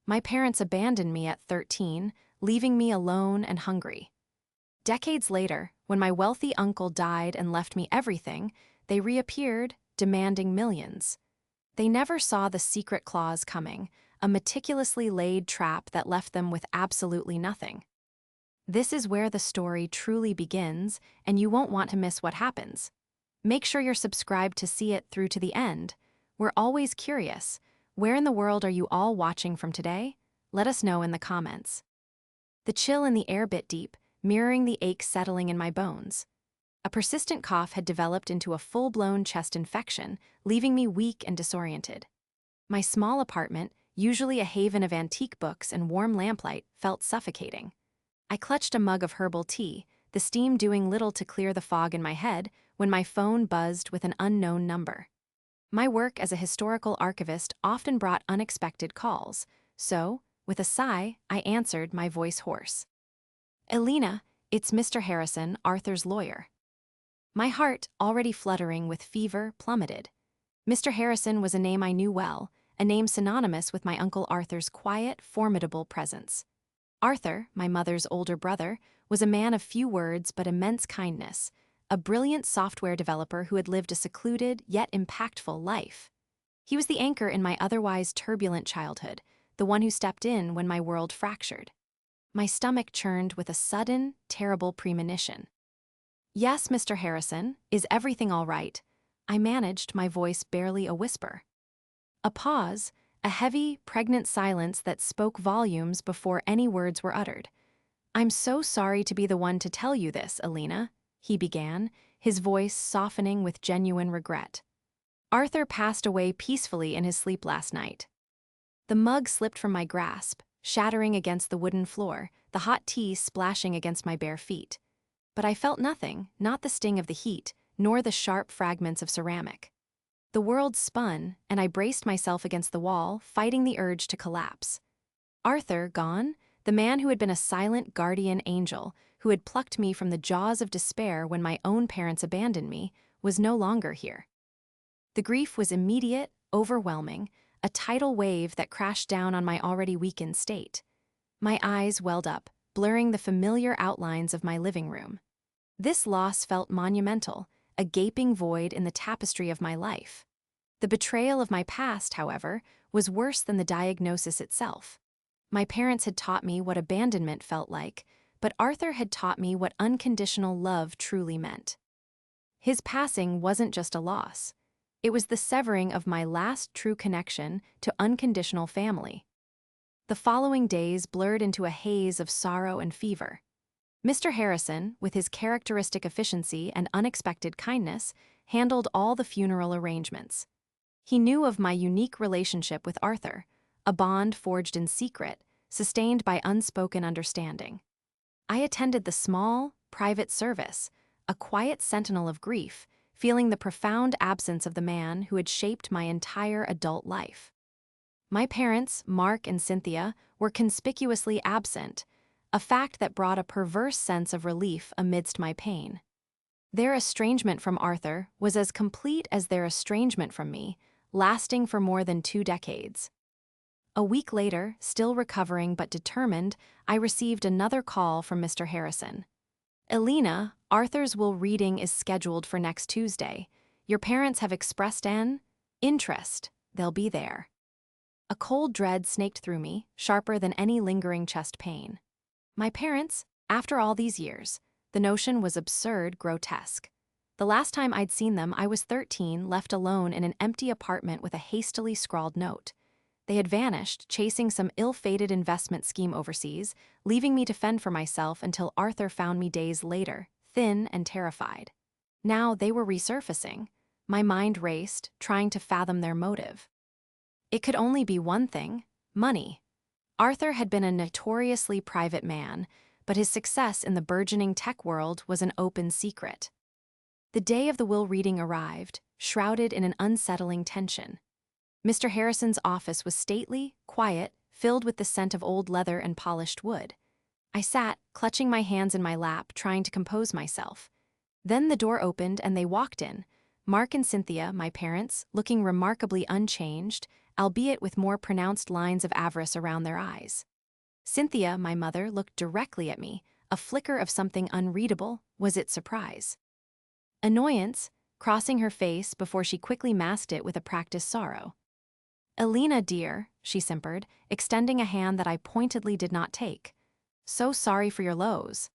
My parents abandoned me at 13, leaving me alone and hungry. Decades later, when my wealthy uncle died and left me everything, they reappeared, demanding millions. They never saw the secret clause coming, a meticulously laid trap that left them with absolutely nothing. This is where the story truly begins, and you won't want to miss what happens. Make sure you're subscribed to see it through to the end. We're always curious. Where in the world are you all watching from today? Let us know in the comments. The chill in the air bit deep, mirroring the ache settling in my bones. A persistent cough had developed into a full-blown chest infection, leaving me weak and disoriented. My small apartment, usually a haven of antique books and warm lamplight, felt suffocating. I clutched a mug of herbal tea, the steam doing little to clear the fog in my head, when my phone buzzed with an unknown number. My work as a historical archivist often brought unexpected calls, so, with a sigh, I answered, my voice hoarse. "Elena, it's Mr. Harrison, Arthur's lawyer." My heart, already fluttering with fever, plummeted. Mr. Harrison was a name I knew well, a name synonymous with my Uncle Arthur's quiet, formidable presence. Arthur, my mother's older brother, was a man of few words but immense kindness, a brilliant software developer who had lived a secluded yet impactful life. He was the anchor in my otherwise turbulent childhood, the one who stepped in when my world fractured. My stomach churned with a sudden, terrible premonition. "Yes, Mr. Harrison, is everything all right?" I managed, my voice barely a whisper. A pause, a heavy, pregnant silence that spoke volumes before any words were uttered. "I'm so sorry to be the one to tell you this, Elena," he began, his voice softening with genuine regret. "Arthur passed away peacefully in his sleep last night." The mug slipped from my grasp, shattering against the wooden floor, the hot tea splashing against my bare feet. But I felt nothing, not the sting of the heat, nor the sharp fragments of ceramic. The world spun, and I braced myself against the wall, fighting the urge to collapse. Arthur gone, the man who had been a silent guardian angel, who had plucked me from the jaws of despair when my own parents abandoned me, was no longer here. The grief was immediate, overwhelming, a tidal wave that crashed down on my already weakened state. My eyes welled up, blurring the familiar outlines of my living room. This loss felt monumental, a gaping void in the tapestry of my life. The betrayal of my past, however, was worse than the diagnosis itself. My parents had taught me what abandonment felt like, but Arthur had taught me what unconditional love truly meant. His passing wasn't just a loss. It was the severing of my last true connection to unconditional family. The following days blurred into a haze of sorrow and fever. Mr. Harrison, with his characteristic efficiency and unexpected kindness, handled all the funeral arrangements. He knew of my unique relationship with Arthur, a bond forged in secret, sustained by unspoken understanding. I attended the small, private service, a quiet sentinel of grief, feeling the profound absence of the man who had shaped my entire adult life. My parents, Mark and Cynthia, were conspicuously absent, a fact that brought a perverse sense of relief amidst my pain. Their estrangement from Arthur was as complete as their estrangement from me, lasting for more than 2 decades. A week later, still recovering but determined, I received another call from Mr. Harrison. "Elena, Arthur's will reading is scheduled for next Tuesday. Your parents have expressed an interest. They'll be there." A cold dread snaked through me, sharper than any lingering chest pain. My parents, after all these years, the notion was absurd, grotesque. The last time I'd seen them, I was 13, left alone in an empty apartment with a hastily scrawled note. They had vanished, chasing some ill-fated investment scheme overseas, leaving me to fend for myself until Arthur found me days later, thin and terrified. Now they were resurfacing. My mind raced, trying to fathom their motive. It could only be one thing: money. Arthur had been a notoriously private man, but his success in the burgeoning tech world was an open secret. The day of the will reading arrived, shrouded in an unsettling tension. Mr. Harrison's office was stately, quiet, filled with the scent of old leather and polished wood. I sat, clutching my hands in my lap, trying to compose myself. Then the door opened and they walked in, Mark and Cynthia, my parents, looking remarkably unchanged, albeit with more pronounced lines of avarice around their eyes. Cynthia, my mother, looked directly at me. A flicker of something unreadable was its surprise. Annoyance, crossing her face before she quickly masked it with a practiced sorrow. "Alina, dear," she simpered, extending a hand that I pointedly did not take. "So sorry for your lows."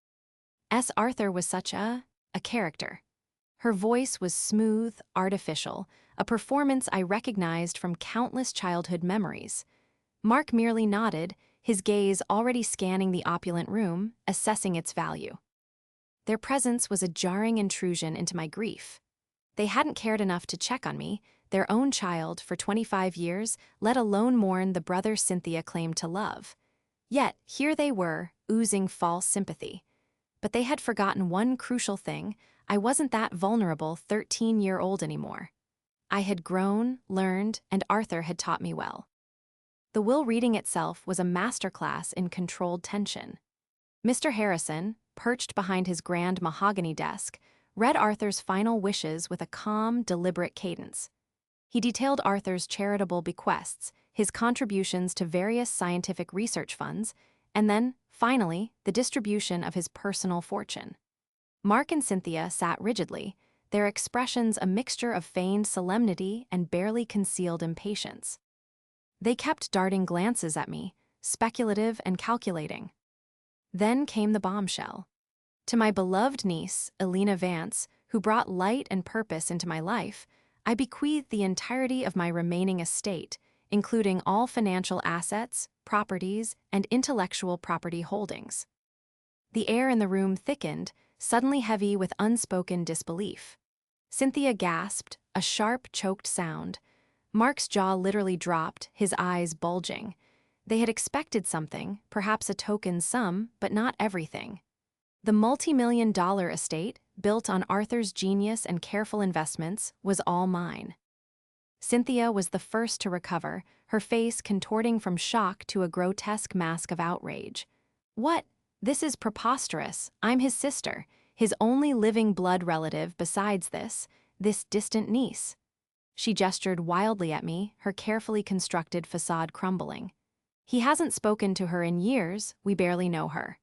Arthur was such a character. Her voice was smooth, artificial, a performance I recognized from countless childhood memories. Mark merely nodded, his gaze already scanning the opulent room, assessing its value. Their presence was a jarring intrusion into my grief. They hadn't cared enough to check on me, their own child, for 25 years, let alone mourn the brother Cynthia claimed to love. Yet, here they were, oozing false sympathy. But they had forgotten one crucial thing: I wasn't that vulnerable 13-year-old anymore. I had grown, learned, and Arthur had taught me well. The will reading itself was a masterclass in controlled tension. Mr. Harrison, perched behind his grand mahogany desk, read Arthur's final wishes with a calm, deliberate cadence. He detailed Arthur's charitable bequests, his contributions to various scientific research funds, and then, finally, the distribution of his personal fortune. Mark and Cynthia sat rigidly, their expressions a mixture of feigned solemnity and barely concealed impatience. They kept darting glances at me, speculative and calculating. Then came the bombshell. To my beloved niece, Alina Vance, who brought light and purpose into my life, I bequeathed the entirety of my remaining estate, including all financial assets, properties, and intellectual property holdings. The air in the room thickened, suddenly heavy with unspoken disbelief. Cynthia gasped, a sharp, choked sound. Mark's jaw literally dropped, his eyes bulging. They had expected something, perhaps a token sum, but not everything. The multi-million-dollar estate, built on Arthur's genius and careful investments, was all mine. Cynthia was the first to recover, her face contorting from shock to a grotesque mask of outrage. "What? This is preposterous. I'm his sister, his only living blood relative besides this distant niece." She gestured wildly at me, her carefully constructed facade crumbling. "He hasn't spoken to her in years, we barely know her."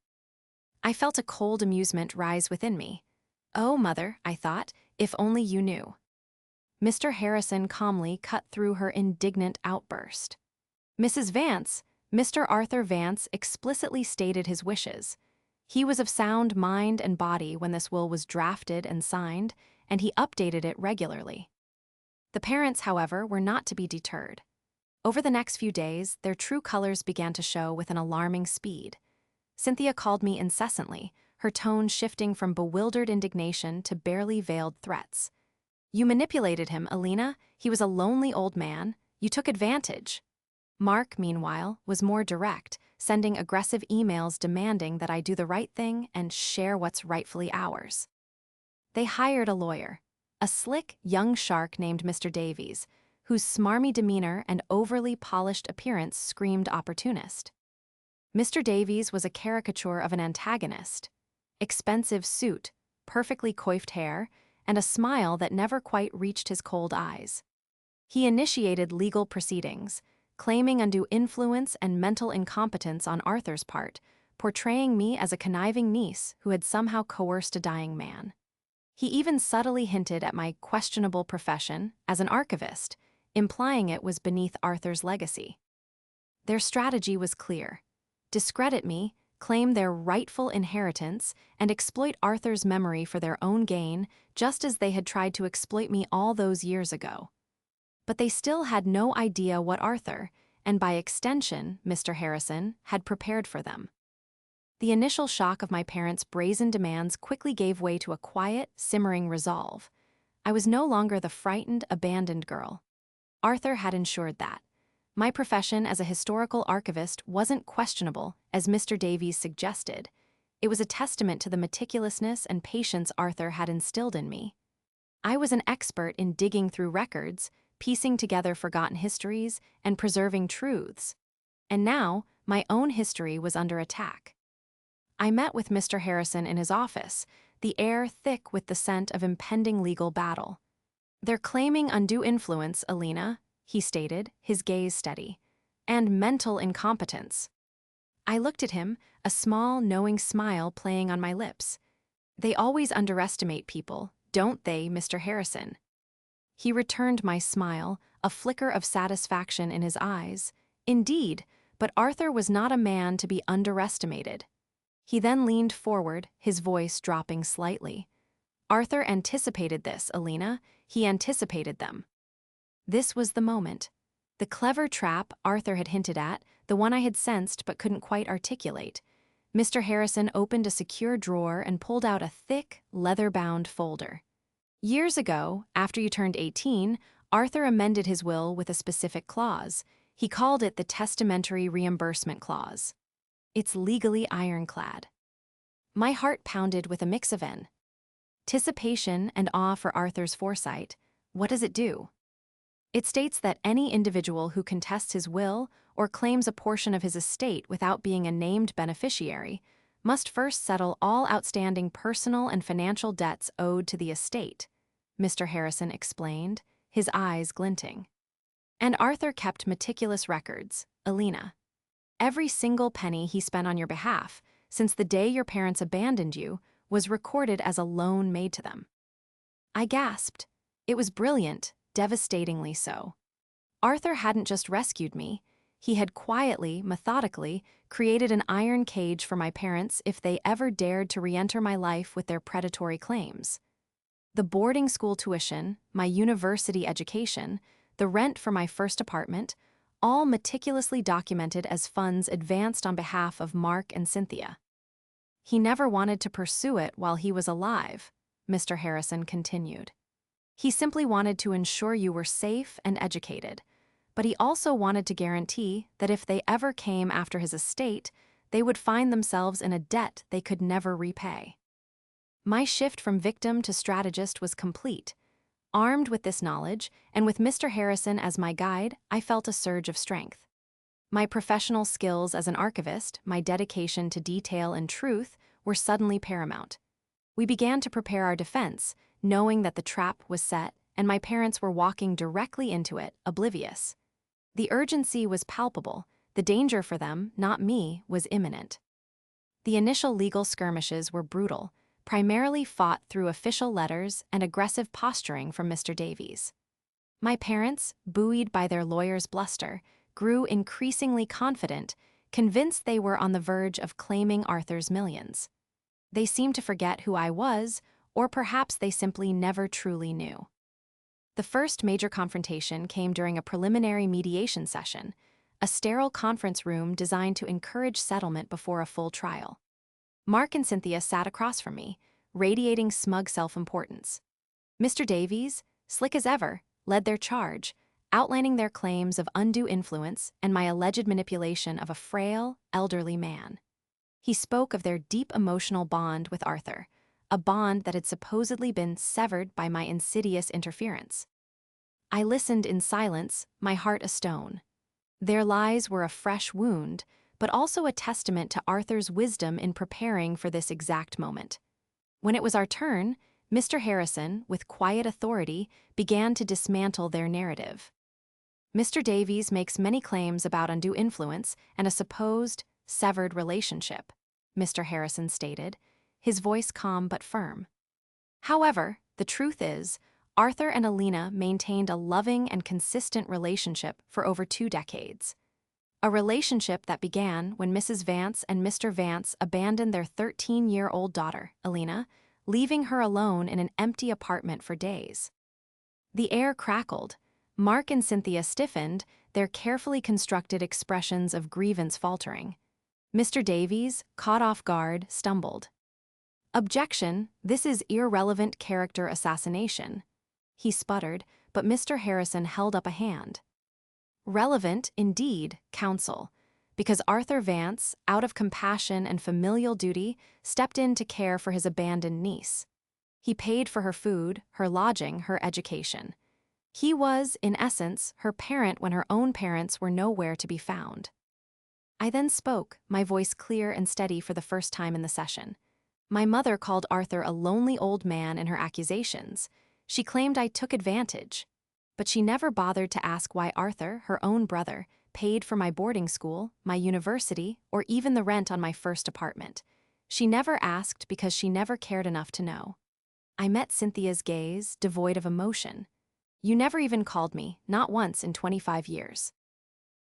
I felt a cold amusement rise within me. "Oh, Mother," I thought, "if only you knew." Mr. Harrison calmly cut through her indignant outburst. "Mrs. Vance, Mr. Arthur Vance explicitly stated his wishes. He was of sound mind and body when this will was drafted and signed, and he updated it regularly." The parents, however, were not to be deterred. Over the next few days, their true colors began to show with an alarming speed. Cynthia called me incessantly, her tone shifting from bewildered indignation to barely veiled threats. "You manipulated him, Alina. He was a lonely old man. You took advantage." Mark, meanwhile, was more direct, sending aggressive emails demanding that I do the right thing and share what's rightfully ours. They hired a lawyer, a slick, young shark named Mr. Davies, whose smarmy demeanor and overly polished appearance screamed opportunist. Mr. Davies was a caricature of an antagonist. Expensive suit, perfectly coiffed hair, and a smile that never quite reached his cold eyes. He initiated legal proceedings, claiming undue influence and mental incompetence on Arthur's part, portraying me as a conniving niece who had somehow coerced a dying man. He even subtly hinted at my questionable profession as an archivist, implying it was beneath Arthur's legacy. Their strategy was clear: discredit me, claim their rightful inheritance, and exploit Arthur's memory for their own gain, just as they had tried to exploit me all those years ago. But they still had no idea what Arthur, and by extension, Mr. Harrison, had prepared for them. The initial shock of my parents' brazen demands quickly gave way to a quiet, simmering resolve. I was no longer the frightened, abandoned girl. Arthur had ensured that. My profession as a historical archivist wasn't questionable, as Mr. Davies suggested. It was a testament to the meticulousness and patience Arthur had instilled in me. I was an expert in digging through records, piecing together forgotten histories, and preserving truths. And now, my own history was under attack. I met with Mr. Harrison in his office, the air thick with the scent of impending legal battle. "They're claiming undue influence, Alina," he stated, his gaze steady. And mental incompetence. I looked at him, a small, knowing smile playing on my lips. They always underestimate people, don't they, Mr. Harrison? He returned my smile, a flicker of satisfaction in his eyes. Indeed, but Arthur was not a man to be underestimated. He then leaned forward, his voice dropping slightly. Arthur anticipated this, Alina. He anticipated them. This was the moment. The clever trap Arthur had hinted at, the one I had sensed but couldn't quite articulate. Mr. Harrison opened a secure drawer and pulled out a thick, leather-bound folder. Years ago, after you turned 18, Arthur amended his will with a specific clause. He called it the Testamentary Reimbursement Clause. It's legally ironclad. My heart pounded with a mix of anticipation and awe for Arthur's foresight. What does it do? It states that any individual who contests his will or claims a portion of his estate without being a named beneficiary must first settle all outstanding personal and financial debts owed to the estate, Mr. Harrison explained, his eyes glinting. And Arthur kept meticulous records, Alina. Every single penny he spent on your behalf, since the day your parents abandoned you, was recorded as a loan made to them. I gasped. It was brilliant, devastatingly so. Arthur hadn't just rescued me. He had quietly, methodically, created an iron cage for my parents if they ever dared to re-enter my life with their predatory claims. The boarding school tuition, my university education, the rent for my first apartment, all meticulously documented as funds advanced on behalf of Mark and Cynthia. He never wanted to pursue it while he was alive, Mr. Harrison continued. He simply wanted to ensure you were safe and educated, but he also wanted to guarantee that if they ever came after his estate, they would find themselves in a debt they could never repay. My shift from victim to strategist was complete. Armed with this knowledge, and with Mr. Harrison as my guide, I felt a surge of strength. My professional skills as an archivist, my dedication to detail and truth, were suddenly paramount. We began to prepare our defense, knowing that the trap was set and my parents were walking directly into it, oblivious. The urgency was palpable. The danger for them, not me, was imminent. The initial legal skirmishes were brutal, primarily fought through official letters and aggressive posturing from Mr. Davies. My parents, buoyed by their lawyer's bluster, grew increasingly confident, convinced they were on the verge of claiming Arthur's millions. They seemed to forget who I was, or perhaps they simply never truly knew. The first major confrontation came during a preliminary mediation session, a sterile conference room designed to encourage settlement before a full trial. Mark and Cynthia sat across from me, radiating smug self-importance. Mr. Davies, slick as ever, led their charge, outlining their claims of undue influence and my alleged manipulation of a frail, elderly man. He spoke of their deep emotional bond with Arthur, a bond that had supposedly been severed by my insidious interference. I listened in silence, my heart astone. Their lies were a fresh wound, but also a testament to Arthur's wisdom in preparing for this exact moment. When it was our turn, Mr. Harrison, with quiet authority, began to dismantle their narrative. Mr. Davies makes many claims about undue influence and a supposed severed relationship, Mr. Harrison stated, his voice calm but firm. However, the truth is, Arthur and Alina maintained a loving and consistent relationship for over 2 decades. A relationship that began when Mrs. Vance and Mr. Vance abandoned their 13-year-old daughter, Alina, leaving her alone in an empty apartment for days. The air crackled. Mark and Cynthia stiffened, their carefully constructed expressions of grievance faltering. Mr. Davies, caught off guard, stumbled. "Objection, this is irrelevant character assassination," he sputtered, but Mr. Harrison held up a hand. "Relevant, indeed, counsel, because Arthur Vance, out of compassion and familial duty, stepped in to care for his abandoned niece. He paid for her food, her lodging, her education. He was, in essence, her parent when her own parents were nowhere to be found." I then spoke, my voice clear and steady for the first time in the session. My mother called Arthur a lonely old man in her accusations. She claimed I took advantage. but she never bothered to ask why Arthur, her own brother, paid for my boarding school, my university, or even the rent on my first apartment. She never asked because she never cared enough to know. I met Cynthia's gaze, devoid of emotion. "You never even called me, not once in 25 years.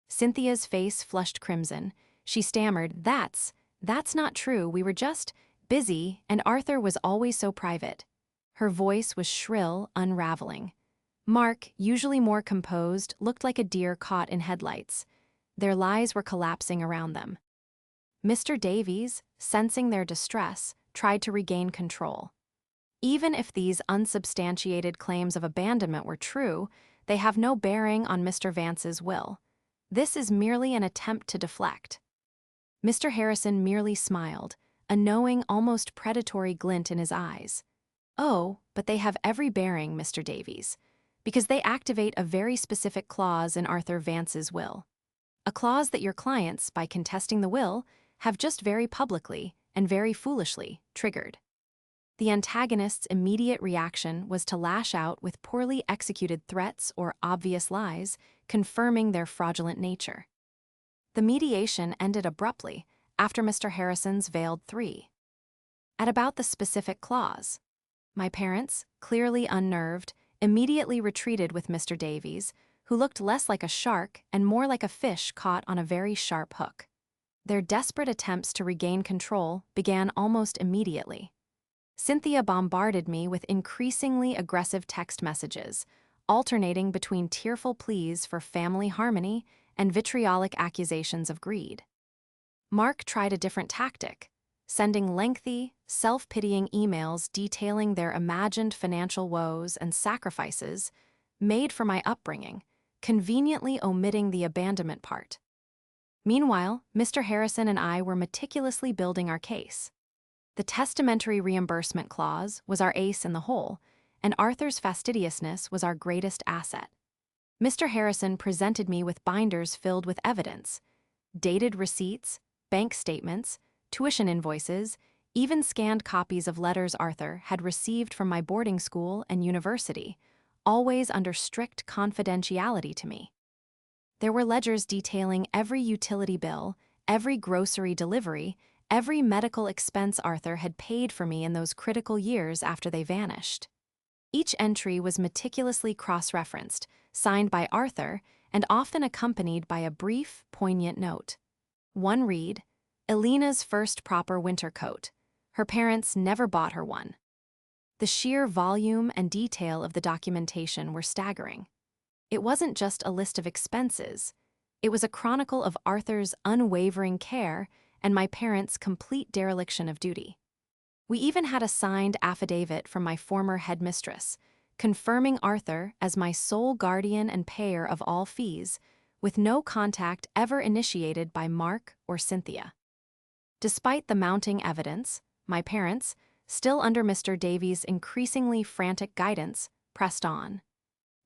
Cynthia's face flushed crimson. She stammered, That's not true. We were just busy, and Arthur was always so private." Her voice was shrill, unraveling. Mark, usually more composed, looked like a deer caught in headlights. Their lies were collapsing around them. Mr. Davies, sensing their distress, tried to regain control. "Even if these unsubstantiated claims of abandonment were true, they have no bearing on Mr. Vance's will. This is merely an attempt to deflect." Mr. Harrison merely smiled, a knowing, almost predatory glint in his eyes. "Oh, but they have every bearing, Mr. Davies, because they activate a very specific clause in Arthur Vance's will. A clause that your clients, by contesting the will, have just very publicly, and very foolishly, triggered." The antagonist's immediate reaction was to lash out with poorly executed threats or obvious lies, confirming their fraudulent nature. The mediation ended abruptly after Mr. Harrison's veiled three. At about the specific clause, my parents, clearly unnerved, immediately retreated with Mr. Davies, who looked less like a shark and more like a fish caught on a very sharp hook. Their desperate attempts to regain control began almost immediately. Cynthia bombarded me with increasingly aggressive text messages, alternating between tearful pleas for family harmony and vitriolic accusations of greed. Mark tried a different tactic, sending lengthy, self-pitying emails detailing their imagined financial woes and sacrifices made for my upbringing, conveniently omitting the abandonment part. Meanwhile, Mr. Harrison and I were meticulously building our case. The testamentary reimbursement clause was our ace in the hole, and Arthur's fastidiousness was our greatest asset. Mr. Harrison presented me with binders filled with evidence, dated receipts, bank statements, tuition invoices, even scanned copies of letters Arthur had received from my boarding school and university, always under strict confidentiality to me. There were ledgers detailing every utility bill, every grocery delivery, every medical expense Arthur had paid for me in those critical years after they vanished. Each entry was meticulously cross-referenced, signed by Arthur, and often accompanied by a brief, poignant note. One read, "Elena's first proper winter coat. Her parents never bought her one." The sheer volume and detail of the documentation were staggering. It wasn't just a list of expenses. It was a chronicle of Arthur's unwavering care and my parents' complete dereliction of duty. We even had a signed affidavit from my former headmistress, confirming Arthur as my sole guardian and payer of all fees, with no contact ever initiated by Mark or Cynthia. Despite the mounting evidence, my parents, still under Mr. Davies' increasingly frantic guidance, pressed on.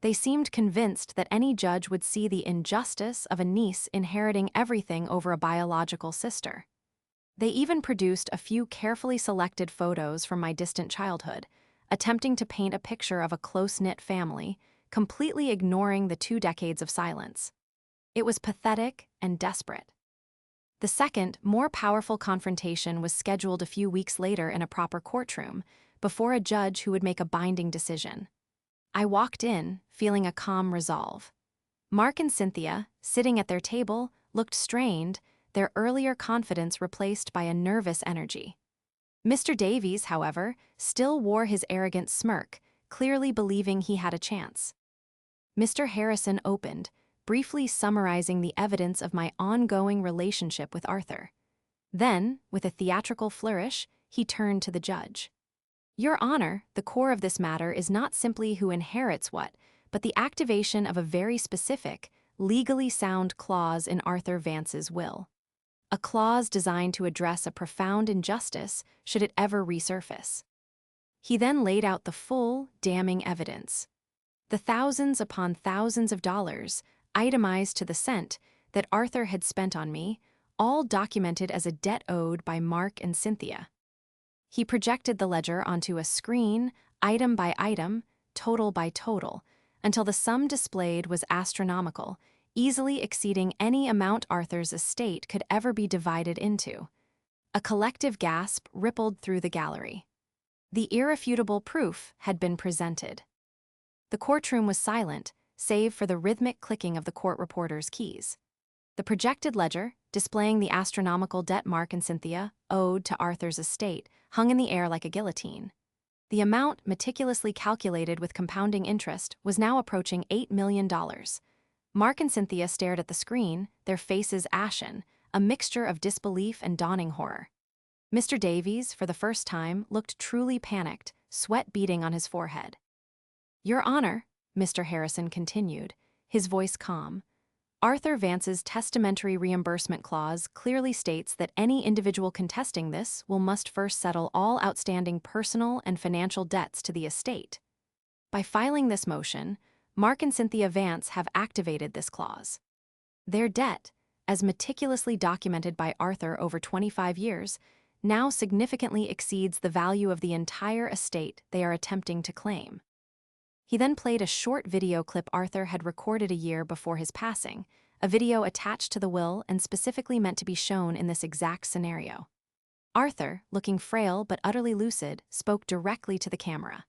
They seemed convinced that any judge would see the injustice of a niece inheriting everything over a biological sister. They even produced a few carefully selected photos from my distant childhood, attempting to paint a picture of a close-knit family, completely ignoring the 2 decades of silence. It was pathetic and desperate. The second, more powerful confrontation was scheduled a few weeks later in a proper courtroom, before a judge who would make a binding decision. I walked in, feeling a calm resolve. Mark and Cynthia, sitting at their table, looked strained, their earlier confidence replaced by a nervous energy. Mr. Davies, however, still wore his arrogant smirk, clearly believing he had a chance. Mr. Harrison opened, briefly summarizing the evidence of my ongoing relationship with Arthur. Then, with a theatrical flourish, he turned to the judge. "Your Honor, the core of this matter is not simply who inherits what, but the activation of a very specific, legally sound clause in Arthur Vance's will. A clause designed to address a profound injustice should it ever resurface." He then laid out the full, damning evidence. The thousands upon thousands of dollars, itemized to the cent, that Arthur had spent on me, all documented as a debt owed by Mark and Cynthia. He projected the ledger onto a screen, item by item, total by total, until the sum displayed was astronomical, easily exceeding any amount Arthur's estate could ever be divided into. A collective gasp rippled through the gallery. The irrefutable proof had been presented. The courtroom was silent, save for the rhythmic clicking of the court reporter's keys. The projected ledger, displaying the astronomical debt Mark and Cynthia owed to Arthur's estate, hung in the air like a guillotine. The amount, meticulously calculated with compounding interest, was now approaching $8 million. Mark and Cynthia stared at the screen, their faces ashen, a mixture of disbelief and dawning horror. Mr. Davies, for the first time, looked truly panicked, sweat beading on his forehead. "Your Honor," Mr. Harrison continued, his voice calm, "Arthur Vance's testamentary reimbursement clause clearly states that any individual contesting this must first settle all outstanding personal and financial debts to the estate. By filing this motion, Mark and Cynthia Vance have activated this clause. Their debt, as meticulously documented by Arthur over 25 years, now significantly exceeds the value of the entire estate they are attempting to claim." He then played a short video clip Arthur had recorded a year before his passing, a video attached to the will and specifically meant to be shown in this exact scenario. Arthur, looking frail but utterly lucid, spoke directly to the camera.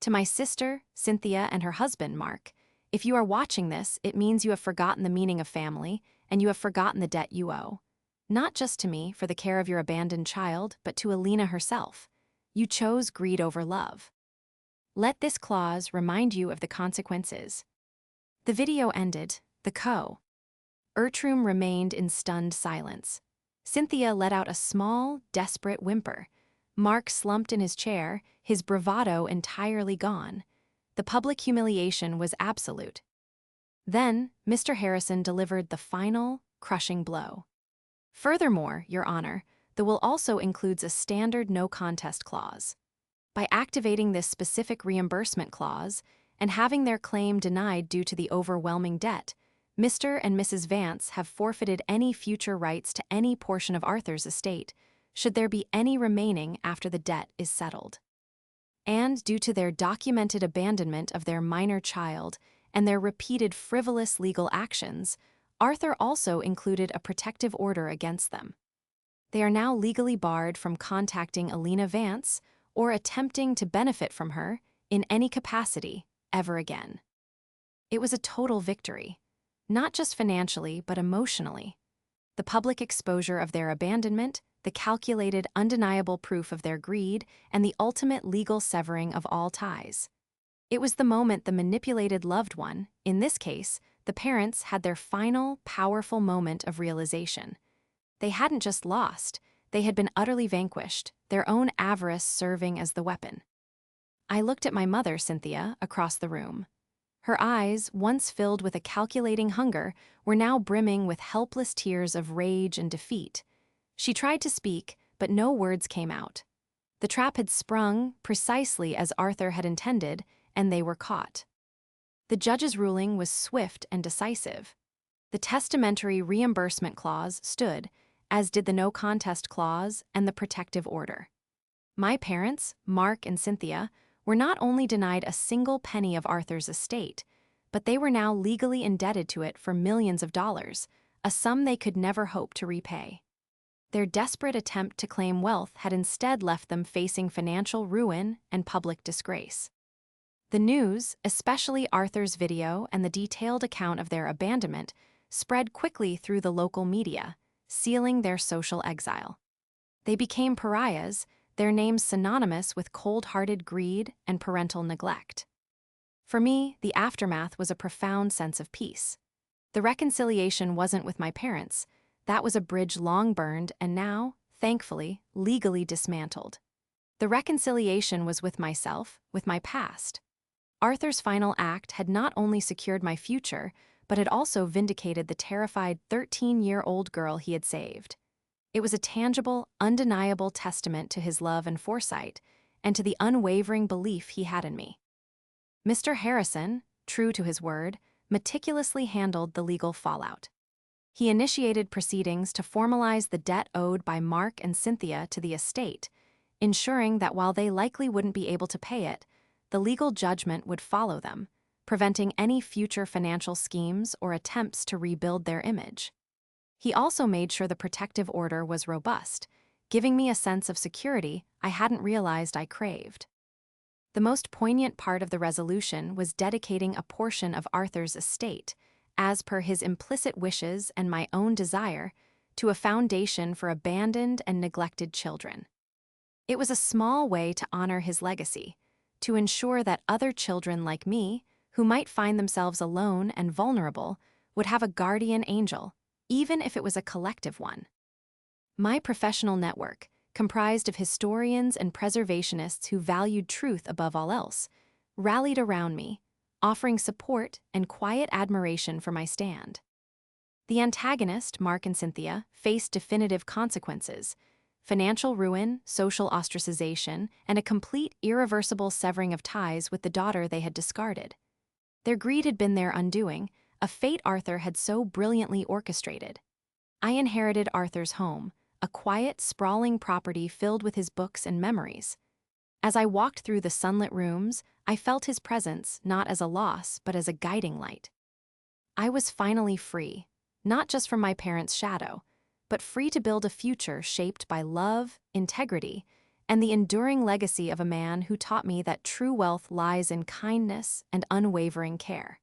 "To my sister, Cynthia, and her husband, Mark, if you are watching this, it means you have forgotten the meaning of family, and you have forgotten the debt you owe. Not just to me for the care of your abandoned child, but to Alina herself. You chose greed over love. Let this clause remind you of the consequences." The video ended. The Ertrum remained in stunned silence. Cynthia let out a small, desperate whimper. Mark slumped in his chair, his bravado entirely gone. The public humiliation was absolute. Then, Mr. Harrison delivered the final, crushing blow. "Furthermore, Your Honor, the will also includes a standard no-contest clause. By activating this specific reimbursement clause and having their claim denied due to the overwhelming debt, Mr. and Mrs. Vance have forfeited any future rights to any portion of Arthur's estate, should there be any remaining after the debt is settled. And due to their documented abandonment of their minor child and their repeated frivolous legal actions, Arthur also included a protective order against them. They are now legally barred from contacting Alina Vance or attempting to benefit from her in any capacity ever again." It was a total victory, not just financially but emotionally. The public exposure of their abandonment, the calculated, undeniable proof of their greed, and the ultimate legal severing of all ties. It was the moment the manipulated loved one, in this case, the parents, had their final, powerful moment of realization. They hadn't just lost, they had been utterly vanquished, their own avarice serving as the weapon. I looked at my mother, Cynthia, across the room. Her eyes, once filled with a calculating hunger, were now brimming with helpless tears of rage and defeat. She tried to speak, but no words came out. The trap had sprung precisely as Arthur had intended, and they were caught. The judge's ruling was swift and decisive. The testamentary reimbursement clause stood, as did the no-contest clause and the protective order. My parents, Mark and Cynthia, were not only denied a single penny of Arthur's estate, but they were now legally indebted to it for millions of dollars, a sum they could never hope to repay. Their desperate attempt to claim wealth had instead left them facing financial ruin and public disgrace. The news, especially Arthur's video and the detailed account of their abandonment, spread quickly through the local media, sealing their social exile. They became pariahs, their names synonymous with cold-hearted greed and parental neglect. For me, the aftermath was a profound sense of peace. The reconciliation wasn't with my parents. That was a bridge long burned and now, thankfully, legally dismantled. The reconciliation was with myself, with my past. Arthur's final act had not only secured my future, but had also vindicated the terrified 13-year-old girl he had saved. It was a tangible, undeniable testament to his love and foresight, and to the unwavering belief he had in me. Mr. Harrison, true to his word, meticulously handled the legal fallout. He initiated proceedings to formalize the debt owed by Mark and Cynthia to the estate, ensuring that while they likely wouldn't be able to pay it, the legal judgment would follow them, preventing any future financial schemes or attempts to rebuild their image. He also made sure the protective order was robust, giving me a sense of security I hadn't realized I craved. The most poignant part of the resolution was dedicating a portion of Arthur's estate, as per his implicit wishes and my own desire, to a foundation for abandoned and neglected children. It was a small way to honor his legacy, to ensure that other children like me, who might find themselves alone and vulnerable, would have a guardian angel, even if it was a collective one. My professional network, comprised of historians and preservationists who valued truth above all else, rallied around me, offering support and quiet admiration for my stand. The antagonist, Mark and Cynthia, faced definitive consequences: financial ruin, social ostracization, and a complete, irreversible severing of ties with the daughter they had discarded. Their greed had been their undoing, a fate Arthur had so brilliantly orchestrated. I inherited Arthur's home, a quiet, sprawling property filled with his books and memories. As I walked through the sunlit rooms, I felt his presence not as a loss, but as a guiding light. I was finally free, not just from my parents' shadow, but free to build a future shaped by love, integrity, and the enduring legacy of a man who taught me that true wealth lies in kindness and unwavering care.